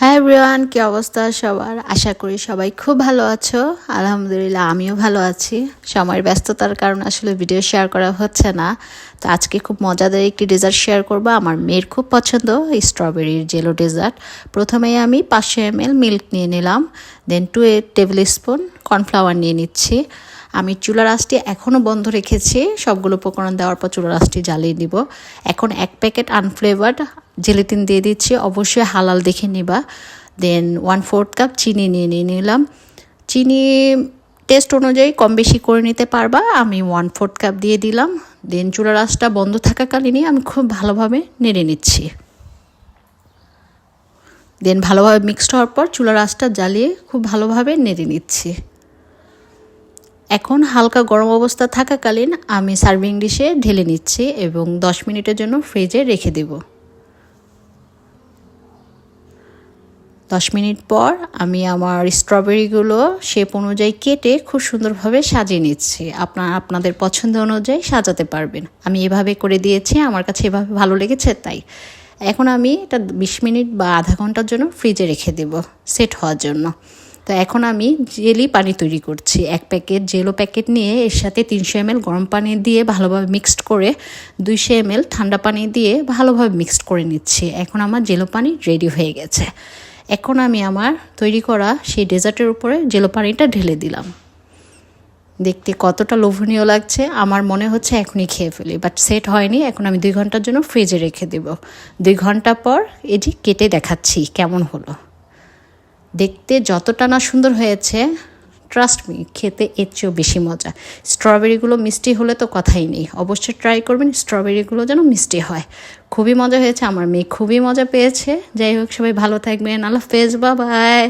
Hi everyone, কি অবস্থা সবার? আশা করি সবাই খুব ভালো আছো। আলহামদুলিল্লাহ আমিও ভালো আছি। সময়ের ব্যস্ততার কারণে আসলে ভিডিও শেয়ার করা হচ্ছে না। তো আজকে খুব মজাদার একটি ডেজার্ট শেয়ার করবো। আমার মেয়ের খুব পছন্দ স্ট্রবেরির জেলো ডেজার্ট। প্রথমেই আমি 500 ml মিল্ক নিয়ে নিলাম, দেন 2 টেবিল স্পুন কর্নফ্লাওয়ার নিয়ে নিচ্ছি। আমি চুলার আঁচটি এখনও বন্ধ রেখেছি। সবগুলো উপকরণ দেওয়ার পর চুলার আঁচটি জ্বালিয়ে দিব। এখন 1 প্যাকেট আনফ্লেভার্ড জেলেটিন দিয়ে দিচ্ছি, অবশ্যই হালাল দেখে নিবা। দেন 1/4 কাপ চিনি নিয়ে নিলাম। চিনি টেস্ট অনুযায়ী কম বেশি করে নিতে পারবা। আমি 1/4 কাপ দিয়ে দিলাম। দেন চুলার আঁচটা বন্ধ থাকাকালীনই আমি খুব ভালোভাবে নেড়ে নিচ্ছি। দেন ভালোভাবে মিক্সড হওয়ার পর চুলার আঁচটা জ্বালিয়ে খুব ভালোভাবে নেড়ে নিচ্ছি। এখন হালকা গরম অবস্থা থাকাকালীন আমি সার্ভিং ডিশে ঢেলে নিচ্ছি এবং 10 মিনিটের জন্য ফ্রিজে রেখে দেব। 10 মিনিট পর আমি আমার স্ট্রবেরিগুলো শেপ অনুযায়ী কেটে খুব সুন্দরভাবে সাজিয়ে নিচ্ছি। আপনাদের পছন্দ অনুযায়ী সাজাতে পারবেন। আমি এভাবে করে দিয়েছি, আমার কাছে এভাবে ভালো লেগেছে তাই। এখন আমি এটা 20 মিনিট বা আধা ঘন্টার জন্য ফ্রিজে রেখে দেব সেট হওয়ার জন্য। তো এখন আমি জেলি পানি তৈরি করছি। 1 প্যাকেট জেলো প্যাকেট নিয়ে এর সাথে 300 ml গরম পানি দিয়ে ভালোভাবে মিক্সড করে 200 ml ঠান্ডা পানি দিয়ে ভালোভাবে মিক্সড করে নিচ্ছি। এখন আমার জেলো পানি রেডি হয়ে গেছে। এখন আমি আমার তৈরি করা সেই ডেজার্টের উপরে জেলো পানিটা ঢেলে দিলাম। দেখতে কতটা লোভনীয় লাগছে, আমার মনে হচ্ছে এখনই খেয়ে ফেলি, বাট সেট হয়নি। এখন আমি 2 ঘন্টার জন্য ফ্রিজে রেখে দেব। 2 ঘন্টা পর এটি কেটে দেখাচ্ছি কেমন হলো। দেখতে যতটা না সুন্দর হয়েছে, ট্রাস্ট মি, খেতে এর চেয়েও বেশি মজা। স্ট্রবেরিগুলো মিষ্টি হলে তো কথাই নেই, অবশ্যই ট্রাই করবেন স্ট্রবেরিগুলো যেন মিষ্টি হয়। খুবই মজা হয়েছে, আমার মেয়ে খুবই মজা পেয়েছে। যাই হোক, সবাই ভালো থাকবেন। আল্লাহ হাফেজ, বাই বাই।